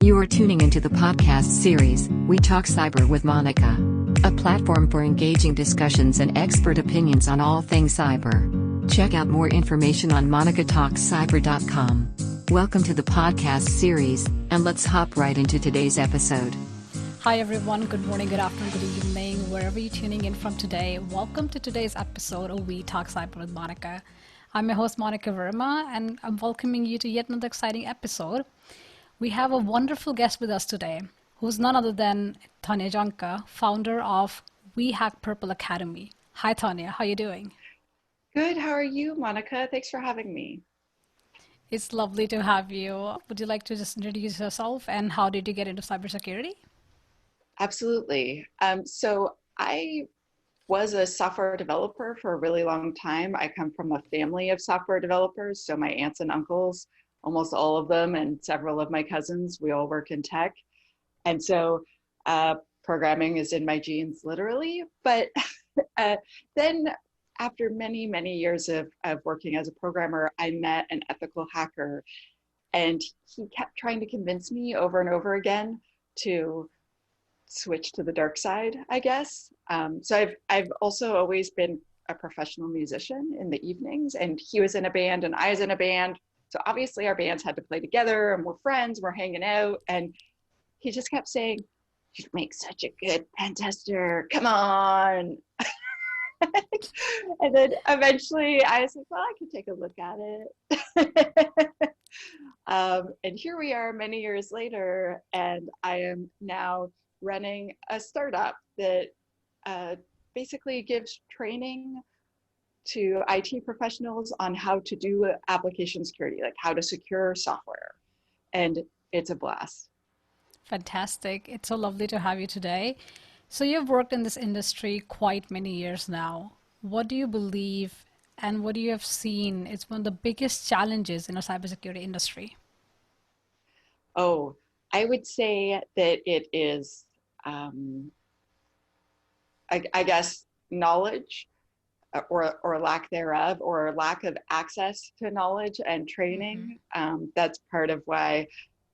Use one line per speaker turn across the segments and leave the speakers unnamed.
You are tuning into the podcast series, We Talk Cyber with Monica, a platform for engaging discussions and expert opinions on all things cyber. Check out more information on monicatalkscyber.com. Welcome to the podcast series, and let's hop right into today's episode.
Hi everyone, good morning, good afternoon, good evening, wherever you're tuning in from today. Welcome to today's episode of We Talk Cyber with Monica. I'm your host Monica Verma, and I'm welcoming you to yet another exciting episode. We have a wonderful guest with us today, who's none other than Tanya Janca, founder of We Hack Purple Academy. Hi Tanya, how are you doing?
Good, how are you, Monica? Thanks for having me.
It's lovely to have you. Would you like to just introduce yourself and how did you get into cybersecurity?
Absolutely. So I was a software developer for a really long time. I come from a family of software developers. So my aunts and uncles, almost all of them, and several of my cousins, we all work in tech. And so programming is in my genes, literally. But then after many, many years of working as a programmer, I met an ethical hacker. And he kept trying to convince me over and over again to switch to the dark side, I guess. So I've also always been a professional musician in the evenings, and he was in a band and I was in a band. So obviously our bands had to play together and we're friends, we're hanging out. And he just kept saying, "You make such a good pen tester, come on." And then eventually I was like, well, I can take a look at it. And here we are many years later, and I am now running a startup that basically gives training to IT professionals on how to do application security, like how to secure software. And it's a blast.
Fantastic. It's so lovely to have you today. So you've worked in this industry quite many years now. What do you believe and what do you have seen is one of the biggest challenges in a cybersecurity industry?
Oh, I would say that it is, I guess, knowledge or lack thereof, or lack of access to knowledge and training. That's part of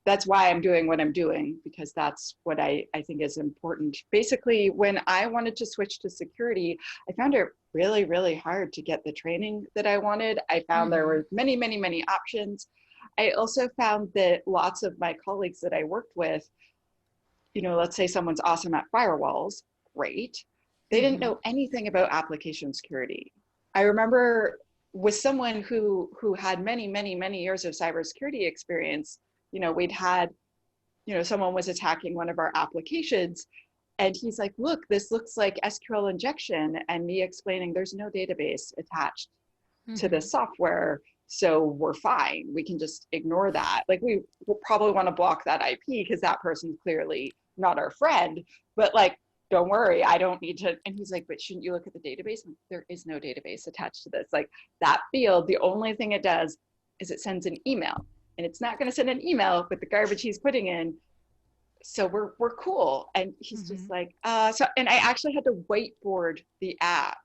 that's why I'm doing what I'm doing, because that's what I think is important. Basically, when I wanted to switch to security, I found it really, really hard to get the training that I wanted. I found there were many, many, many options. I also found that lots of my colleagues that I worked with, let's say someone's awesome at firewalls, great. They didn't know anything about application security. I remember with someone who had many, many, many years of cybersecurity experience, we'd had, someone was attacking one of our applications and he's like, look, this looks like SQL injection. And me explaining there's no database attached to the software. So we're fine. We can just ignore that. Like, we will probably want to block that IP because that person's clearly not our friend, but like, don't worry, I don't need to. And he's like, but shouldn't you look at the database? Like, there is no database attached to this. Like, that field, the only thing it does is it sends an email, and it's not going to send an email with the garbage he's putting in. So we're cool. And he's just like, and I actually had to whiteboard the app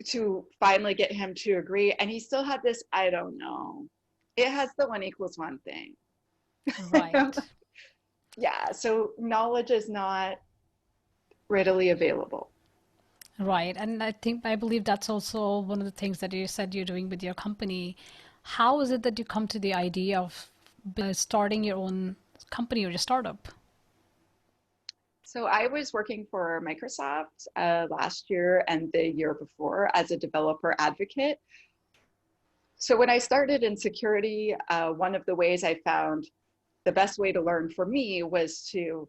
to finally get him to agree. And he still had this, I don't know. It has the 1 = 1 thing.
Right.
Yeah. So knowledge is not readily available.
Right. And I believe that's also one of the things that you said you're doing with your company. How is it that you come to the idea of starting your own company or your startup?
So I was working for Microsoft last year and the year before as a developer advocate. So when I started in security, one of the ways I found the best way to learn for me was to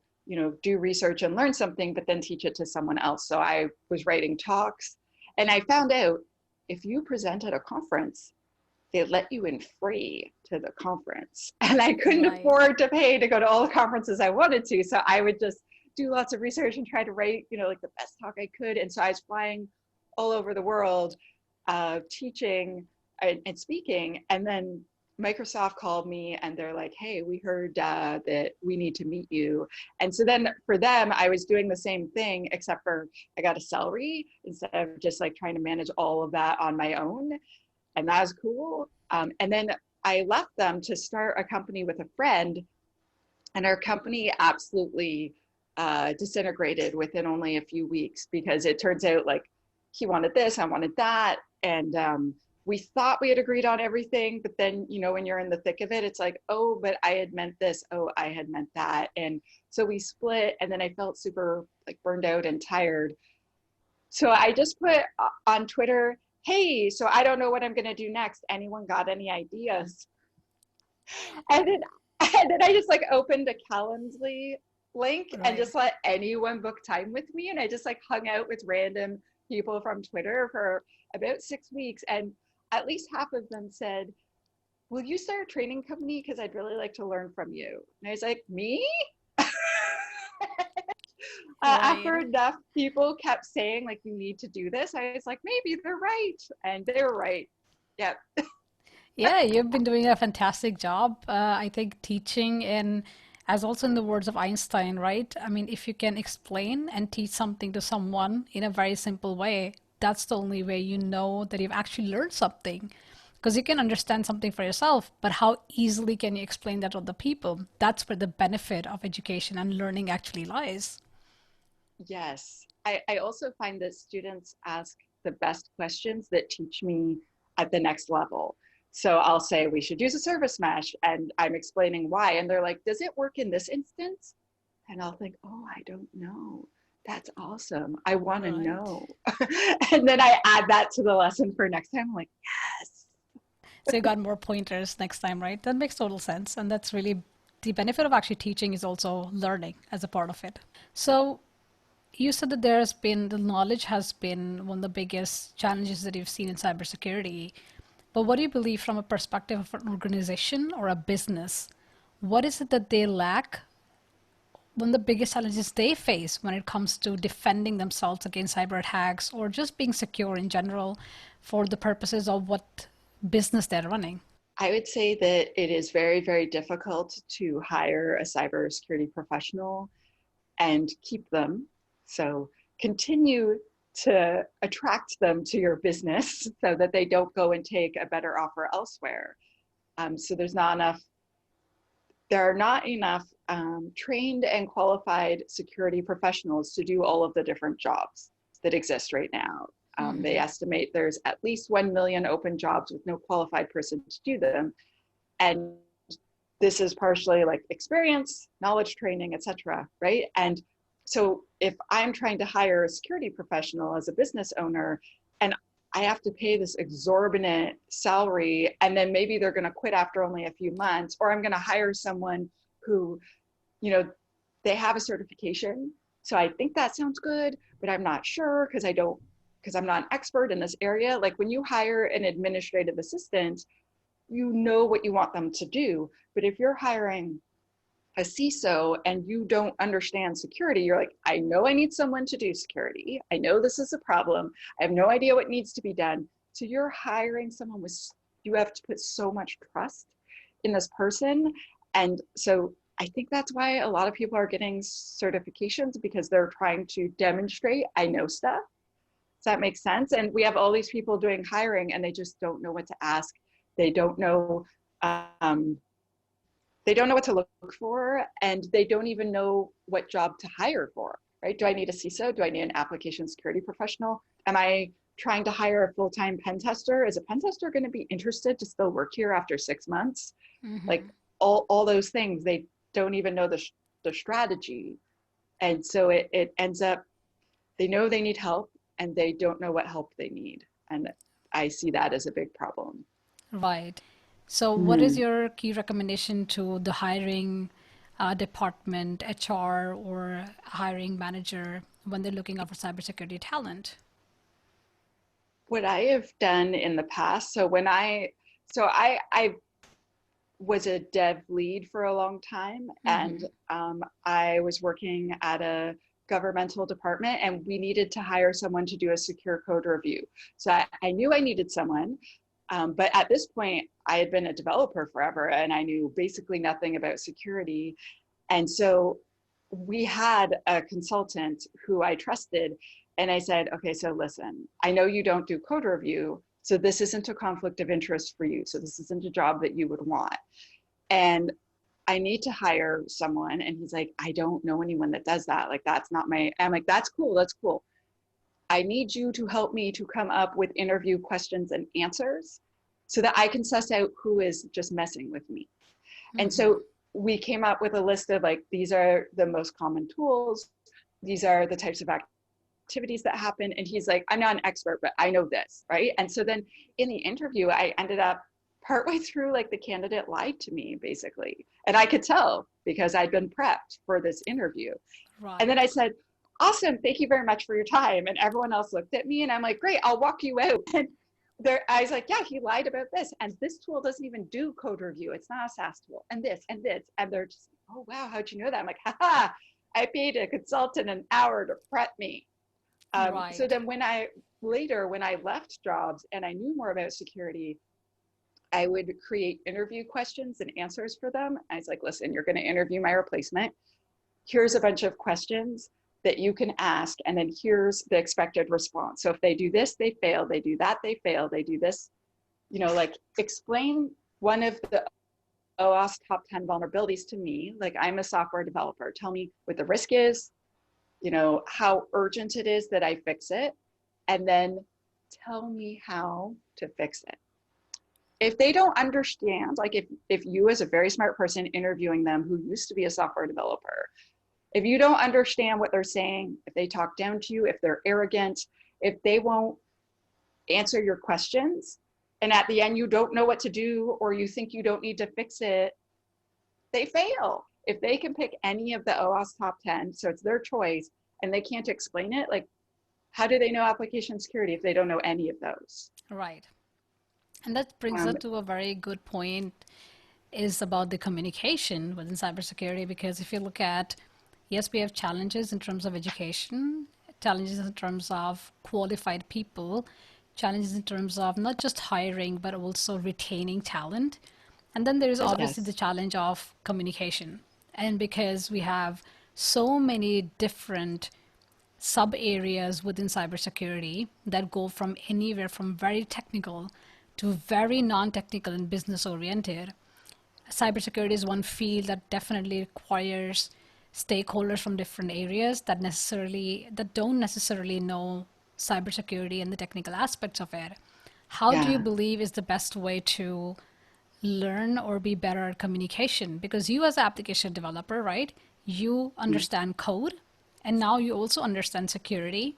do research and learn something, but then teach it to someone else. So I was writing talks, and I found out if you present at a conference, they let you in free to the conference. And I couldn't afford to pay to go to all the conferences I wanted to. So I would just do lots of research and try to write, like the best talk I could. And so I was flying all over the world, teaching and speaking. And then Microsoft called me and they're like, hey, we heard that we need to meet you. And so then for them, I was doing the same thing, except for I got a salary instead of just like trying to manage all of that on my own. And that was cool. And then I left them to start a company with a friend And our company absolutely disintegrated within only a few weeks, because it turns out like he wanted this, I wanted that. And we thought we had agreed on everything, but then, you know, when you're in the thick of it, it's like, oh, but I had meant this. Oh, I had meant that. And so we split, and then I felt super like burned out and tired. So I just put on Twitter, hey, so I don't know what I'm going to do next. Anyone got any ideas? And then, and then I just like opened a Calendly link and just let anyone book time with me. And I just like hung out with random people from Twitter for about 6 weeks. And at least half of them said, will you start a training company? Because I'd really like to learn from you. And I was like, me? After enough people kept saying like, you need to do this, I was like, maybe they're right. And they were right. Yep.
Yeah, you've been doing a fantastic job. I think teaching in, as also in the words of Einstein, right? I mean, if you can explain and teach something to someone in a very simple way, that's the only way you know that you've actually learned something. Because you can understand something for yourself, but how easily can you explain that to other people? That's where the benefit of education and learning actually lies.
Yes. I also find that students ask the best questions that teach me at the next level. So I'll say we should use a service mesh, and I'm explaining why. And they're like, does it work in this instance? And I'll think, oh, I don't know. That's awesome. I want to
Right.
know. And then I add that to the lesson for next time. I'm like, yes.
So you got more pointers next time, right? That makes total sense. And that's really the benefit of actually teaching is also learning as a part of it. So you said that the knowledge has been one of the biggest challenges that you've seen in cybersecurity. But what do you believe from a perspective of an organization or a business? What is it that they lack? One of the biggest challenges they face when it comes to defending themselves against cyber attacks or just being secure in general for the purposes of what business they're running?
I would say that it is very, very difficult to hire a cybersecurity professional and keep them. So continue to attract them to your business so that they don't go and take a better offer elsewhere. So there are not enough trained and qualified security professionals to do all of the different jobs that exist right now. They estimate there's at least 1 million open jobs with no qualified person to do them. And this is partially like experience, knowledge, training, etc. Right? And so if I'm trying to hire a security professional as a business owner, and I have to pay this exorbitant salary, and then maybe they're going to quit after only a few months, or I'm going to hire someone who, you know, they have a certification. So I think that sounds good, but I'm not sure because I'm not an expert in this area. Like when you hire an administrative assistant, you know what you want them to do. But if you're hiring a CISO and you don't understand security, you're like, I know I need someone to do security. I know this is a problem. I have no idea what needs to be done. So you're hiring someone you have to put so much trust in this person. And so I think that's why a lot of people are getting certifications, because they're trying to demonstrate, I know stuff. Does that make sense? And we have all these people doing hiring and they just don't know what to ask. They don't know, um, they don't know what to look for, and they don't even know what job to hire for, right? Do I need a CISO? Do I need an application security professional? Am I trying to hire a full-time pen tester? Is a pen tester going to be interested to still work here after 6 months? Like all those things, they don't even know the strategy. And so it ends up, they know they need help and they don't know what help they need. And I see that as a big problem.
Right. So, what is
Mhm.
your key recommendation to the hiring department, HR, or hiring manager when they're looking out for cybersecurity talent?
What I have done in the past, I was a dev lead for a long time, and I was working at a governmental department, and we needed to hire someone to do a secure code review. So I knew I needed someone, but at this point, I had been a developer forever, and I knew basically nothing about security. And so we had a consultant who I trusted, and I said, okay, so listen, I know you don't do code review, so this isn't a conflict of interest for you. So this isn't a job that you would want. And I need to hire someone. And he's like, I don't know anyone that does that. Like, that's not my, I'm like, that's cool. That's cool. I need you to help me to come up with interview questions and answers so that I can suss out who is just messing with me. And so we came up with a list of like, these are the most common tools. These are the types of activities that happen. And he's like, I'm not an expert, but I know this, right? And so then in the interview, I ended up partway through, like the candidate lied to me basically. And I could tell because I'd been prepped for this interview.
Right.
And then I said, awesome, thank you very much for your time. And everyone else looked at me and I'm like, great, I'll walk you out. And I was like, yeah, he lied about this. And this tool doesn't even do code review. It's not a SaaS tool. And this and this. And they're just, oh, wow, how'd you know that? I'm like, haha, I paid a consultant an hour to prep me.
Right.
So then when I left jobs and I knew more about security, I would create interview questions and answers for them. I was like, listen, you're going to interview my replacement. Here's a bunch of questions that you can ask, and then here's the expected response. So if they do this, they fail. They do that, they fail. They do this, like explain one of the OWASP top 10 vulnerabilities to me. Like, I'm a software developer. Tell me what the risk is, how urgent it is that I fix it, and then tell me how to fix it. If they don't understand, like if you as a very smart person interviewing them who used to be a software developer, if you don't understand what they're saying, if they talk down to you, if they're arrogant, if they won't answer your questions, and at the end you don't know what to do or you think you don't need to fix it, they fail. If they can pick any of the OWASP top 10, so it's their choice, and they can't explain it, like, how do they know application security if they don't know any of those?
Right. And that brings us to a very good point, is about the communication within cybersecurity, because if you look at, yes, we have challenges in terms of education, challenges in terms of qualified people, challenges in terms of not just hiring, but also retaining talent. And then there is obviously the challenge of communication. And because we have so many different sub areas within cybersecurity that go from anywhere from very technical to very non-technical and business oriented, cybersecurity is one field that definitely requires stakeholders from different areas that don't necessarily know cybersecurity and the technical aspects of it. How do you believe is the best way to learn or be better at communication? Because you as an application developer, right, you understand code, and now you also understand security.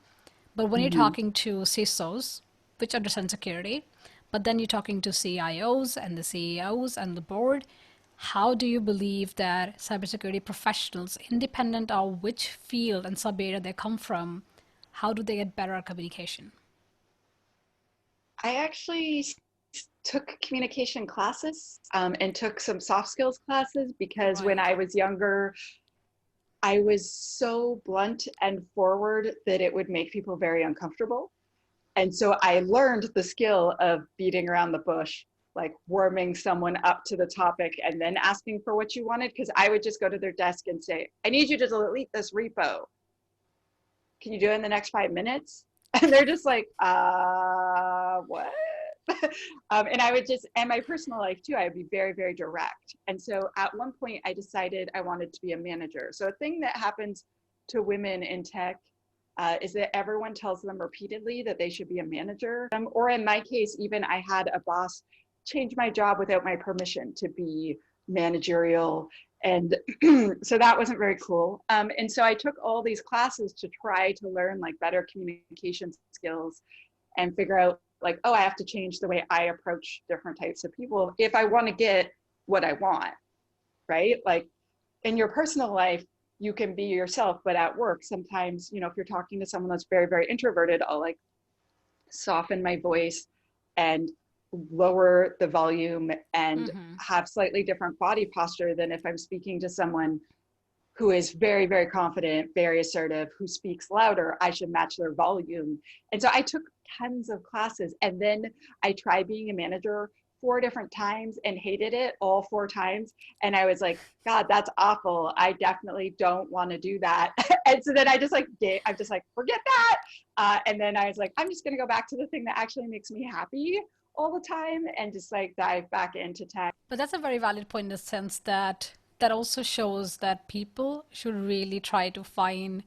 But when you're talking to CISOs, which understand security, but then you're talking to CIOs and the CEOs and the board, how do you believe that cybersecurity professionals, independent of which field and sub-area they come from, how do they get better at communication?
I actually took communication classes and took some soft skills classes because when I was younger, I was so blunt and forward that it would make people very uncomfortable. And so I learned the skill of beating around the bush, like warming someone up to the topic and then asking for what you wanted. Because I would just go to their desk and say, I need you to delete this repo. Can you do it in the next 5 minutes? And they're just like, what? And I would just, and my personal life too, I would be very, very direct. And so at one point I decided I wanted to be a manager. So a thing that happens to women in tech is that everyone tells them repeatedly that they should be a manager. Or in my case, even I had a boss change my job without my permission to be managerial. And so that wasn't very cool. And so I took all these classes to try to learn like better communication skills and figure out like, oh, I have to change the way I approach different types of people if I want to get what I want, right? Like in your personal life, you can be yourself, but at work, sometimes, if you're talking to someone that's very, very introverted, I'll like soften my voice and lower the volume and have slightly different body posture than if I'm speaking to someone who is very, very confident, very assertive, who speaks louder. I should match their volume. And so I took tons of classes, and then I tried being a manager 4 different times and hated it all 4 times. And I was like, God, that's awful. I definitely don't want to do that. And so then I'm just like, forget that. And then I was like, I'm just going to go back to the thing that actually makes me happy all the time and just like dive back into tech.
But that's a very valid point in the sense that that also shows that people should really try to find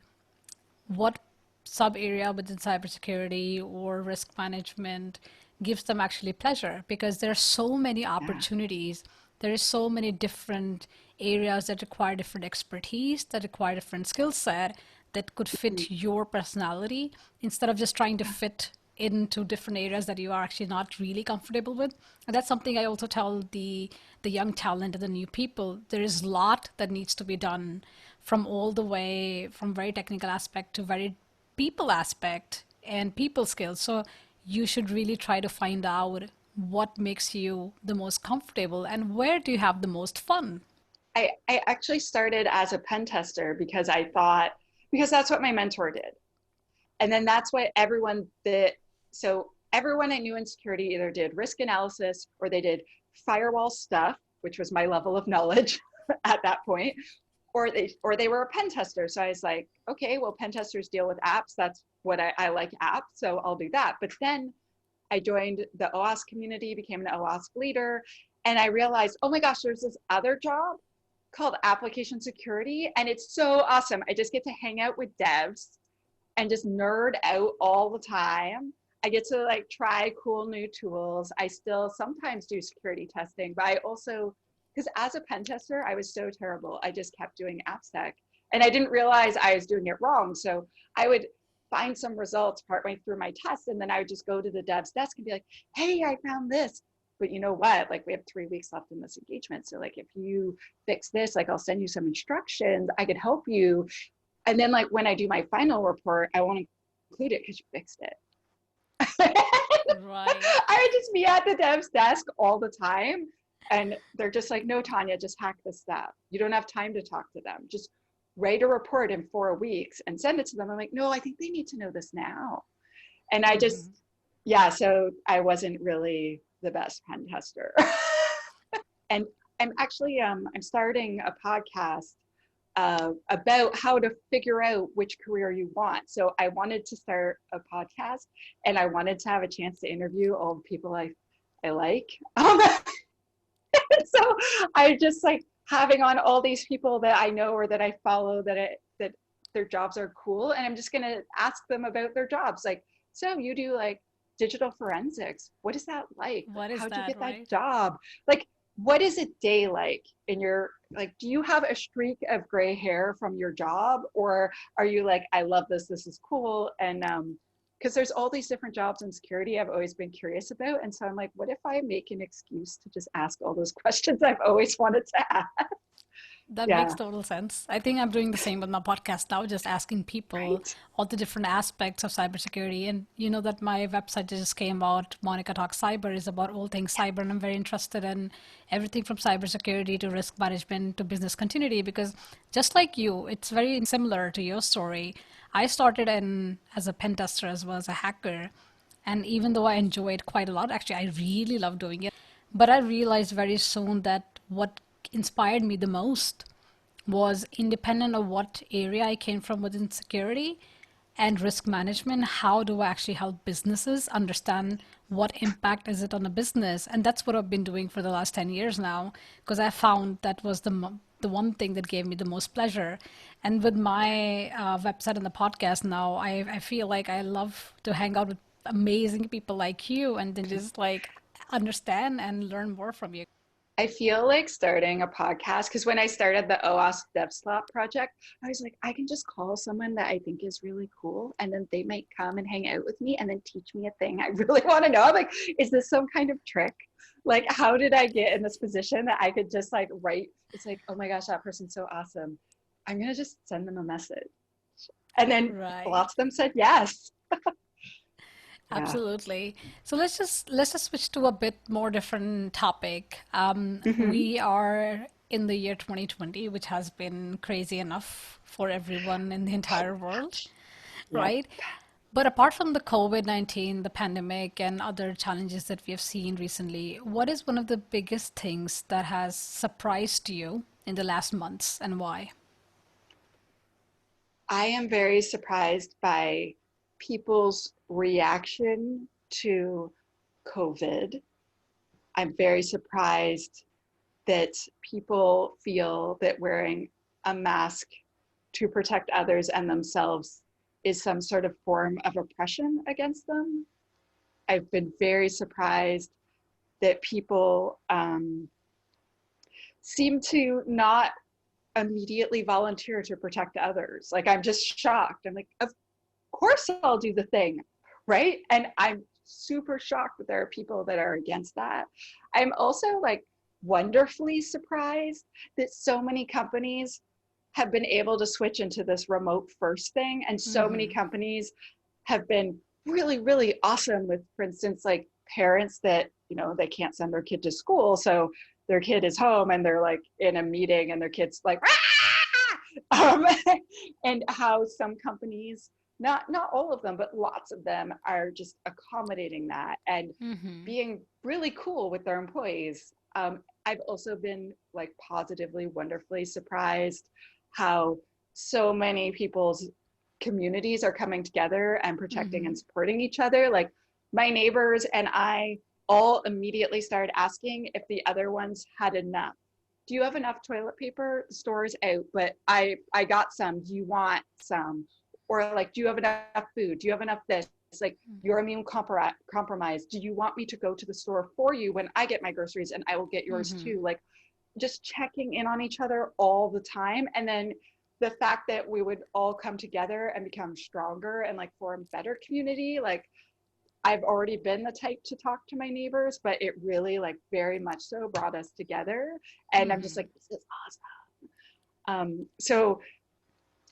what sub area within cybersecurity or risk management gives them actually pleasure, because there are so many
Yeah.
opportunities. There is so many different areas that require different expertise, that require different skill set, that could
Mhm.
fit your personality, instead of just trying to fit into different areas that you are actually not really comfortable with. And that's something I also tell the young talent and the new people. There is a lot that needs to be done, from all the way from very technical aspect to very people aspect and people skills. So you should really try to find out what makes you the most comfortable and where do you have the most fun.
I actually started as a pen tester because I thought, because that's what my mentor did. And then that's what everyone did. So everyone I knew in security either did risk analysis or they did firewall stuff, which was my level of knowledge at that point, or they were a pen tester. So I was like, okay, well, pen testers deal with apps. That's what I like apps, so I'll do that. But then I joined the OWASP community, became an OWASP leader, and I realized, oh my gosh, there's this other job called application security, and it's so awesome. I just get to hang out with devs and just nerd out all the time. I get to like try cool new tools. I still sometimes do security testing, but I also, because as a pen tester, I was so terrible. I just kept doing AppSec and I didn't realize I was doing it wrong. So I would find some results partway through my test and then I would just go to the dev's desk and be like, hey, I found this. But you know what? Like we have 3 weeks left in this engagement. So like if you fix this, like I'll send you some instructions. I could help you. And then like when I do my final report, I won't include it because you fixed it.
Right.
I would just be at the dev's desk all the time. And they're just like, no, Tanya, just hack this stuff. You don't have time to talk to them. Just write a report in 4 weeks and send it to them. I'm like, no, I think they need to know this now. And I just, yeah, so I wasn't really the best pen tester. And I'm actually, I'm starting a podcast about how to figure out which career you want. So I wanted to start a podcast and I wanted to have a chance to interview all the people I like. So I just like having on all these people that I know or that I follow that their jobs are cool. And I'm just going to ask them about their jobs. Like, so you do like digital forensics. What is that like? Like,
What is
how'd you
that,
get that
right?
job? Like, what is a day like in your, like, do you have a streak of gray hair from your job? Or are you like, I love this, this is cool. And because there's all these different jobs in security I've always been curious about. And so I'm like, what if I make an excuse to just ask all those questions I've always wanted to ask?
That makes
Yeah,
total sense. I think I'm doing the same with my podcast now, just asking people
right.
all the different aspects of cybersecurity. And you know that my website that just came out, Monica Talks Cyber, is about all things cyber. And I'm very interested in everything from cybersecurity to risk management to business continuity, because just like you, it's very similar to your story. I started in as a pen tester as well as a hacker. And even though I enjoy it quite a lot, actually, I really love doing it. But I realized very soon that what inspired me the most was, independent of what area I came from within security and risk management, how do I actually help businesses understand what impact is it on a business? And that's what I've been doing for the last 10 years now, because I found that was the one thing that gave me the most pleasure. And with my website and the podcast now, I feel like I love to hang out with amazing people like you and then just like understand and learn more from you.
I feel like starting a podcast because when I started the OWASP DevSlot project, I was like, I can just call someone that I think is really cool, and then they might come and hang out with me and then teach me a thing I really want to know. I'm like, is this some kind of trick? Like, how did I get in this position that I could just like write? It's like, oh my gosh, that person's so awesome. I'm gonna just send them a message, and then
Right.
lots of them said yes. Yeah.
Absolutely. So let's just switch to a bit more different topic.
Hmm.
We are in the year 2020, which has been crazy enough for everyone in the
Oh
entire
my
world,
gosh. Yep.
right? But apart from the COVID-19, the pandemic, and other challenges that we have seen recently, what is one of the biggest things that has surprised you in the last months, and why?
I am very surprised by people's reaction to COVID. I'm very surprised that people feel that wearing a mask to protect others and themselves is some sort of form of oppression against them. I've been very surprised that people seem to not immediately volunteer to protect others. Like, I'm just shocked. I'm like, of course I'll do the thing, right? And I'm super shocked that there are people that are against that. I'm also like wonderfully surprised that so many companies have been able to switch into this remote first thing. And so many companies have been really, really awesome with, for instance, like parents that, you know, they can't send their kid to school. So their kid is home and they're like in a meeting and their kid's like, and how some companies, not all of them, but lots of them are just accommodating that and being really cool with their employees. I've also been like positively, wonderfully surprised how so many people's communities are coming together and protecting and supporting each other. Like, my neighbors and I all immediately started asking if the other ones had enough. Do you have enough toilet paper? The store is out, but I got some. Do you want some? Or like, do you have enough food? Do you have enough this? It's like, you're immune compromised. Do you want me to go to the store for you when I get my groceries and I will get yours too? Like, just checking in on each other all the time. And then the fact that we would all come together and become stronger and like form better community. Like, I've already been the type to talk to my neighbors, but it really like very much so brought us together. And I'm just like, this is awesome. So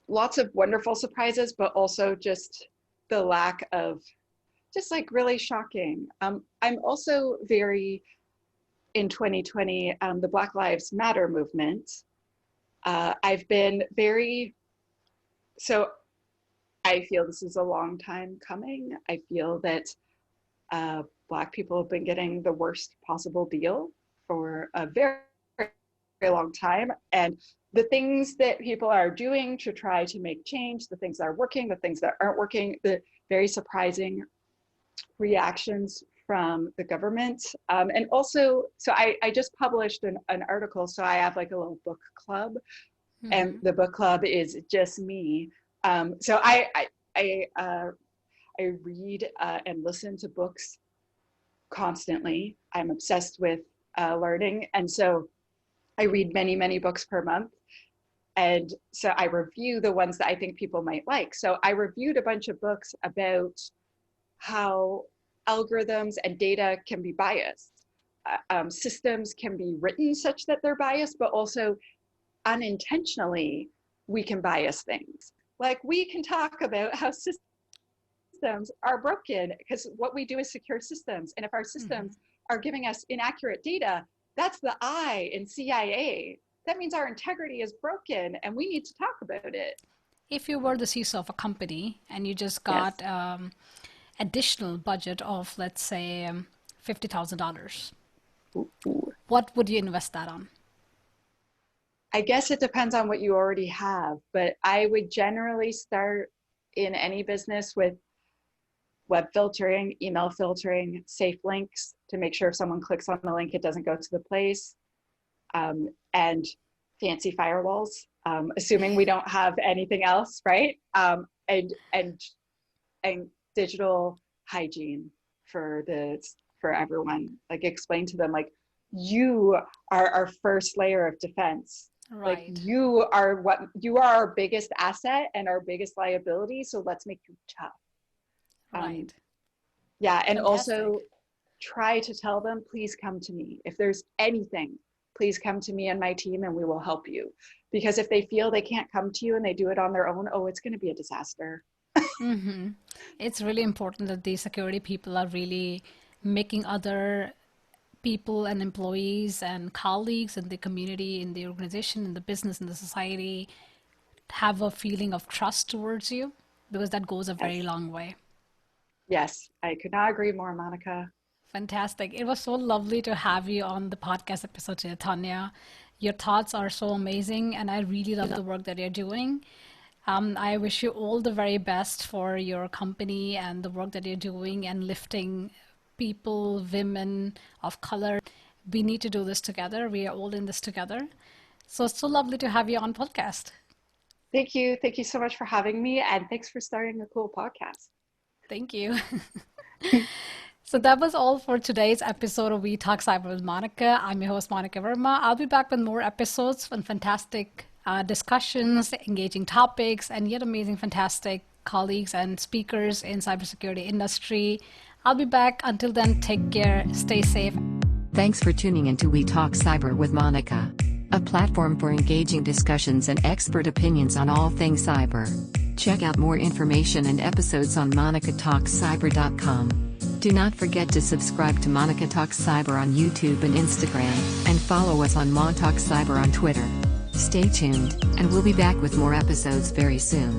lots of wonderful surprises, but also just the lack of, just like really shocking. I'm also very, in 2020, the Black Lives Matter movement. I've been very, so I feel this is a long time coming. I feel that Black people have been getting the worst possible deal for a very, very long time. And the things that people are doing to try to make change, the things that are working, the things that aren't working, the very surprising reactions from the government. And also, so I just published an article, so I have like a little book club, and the book club is just me. So I read and listen to books constantly. I'm obsessed with learning. And so I read many, many books per month. And so I review the ones that I think people might like. So I reviewed a bunch of books about how algorithms and data can be biased. Systems can be written such that they're biased, but also unintentionally we can bias things. Like, we can talk about how systems are broken because what we do is secure systems. And if our systems are giving us inaccurate data, that's the I in CIA. That means our integrity is broken and we need to talk about it.
If you were the CISO of a company and you just got additional budget of, let's say, $50,000, what would you invest that on?
I guess it depends on what you already have, but I would generally start in any business with web filtering, email filtering, safe links to make sure if someone clicks on the link, it doesn't go to the place, and fancy firewalls, assuming we don't have anything else, right? And digital hygiene for everyone. Like, explain to them, like, you are our first layer of defense.
Right.
Like, you are our biggest asset and our biggest liability. So let's make you tough.
Right.
Yeah. And
Fantastic.
also try to tell them, please come to me. If there's anything, please come to me and my team and we will help you. Because if they feel they can't come to you and they do it on their own, it's going to be a disaster.
It's really important that these security people are really making other people and employees and colleagues in the community, in the organization, in the business, in the society have a feeling of trust towards you, because that goes a very long way.
Yes, I could not agree more, Monica.
Fantastic. It was so lovely to have you on the podcast episode today, Tanya. Your thoughts are so amazing, and I really love the work that you're doing. I wish you all the very best for your company and the work that you're doing and lifting people, women of color, we need to do this together. We are all in this together. So it's so lovely to have you on podcast.
Thank you. Thank you so much for having me. And thanks for starting a cool podcast.
Thank you. So that was all for today's episode of We Talk Cyber with Monica. I'm your host, Monica Verma. I'll be back with more episodes and fantastic discussions, engaging topics, and yet amazing, fantastic colleagues and speakers in cybersecurity industry. I'll be back. Until then, take care, stay safe.
Thanks for tuning into We Talk Cyber with Monica, a platform for engaging discussions and expert opinions on all things cyber. Check out more information and episodes on monicatalkscyber.com. Do not forget to subscribe to Monica Talks Cyber on YouTube and Instagram, and follow us on Mon Talks Cyber on Twitter. Stay tuned, and we'll be back with more episodes very soon.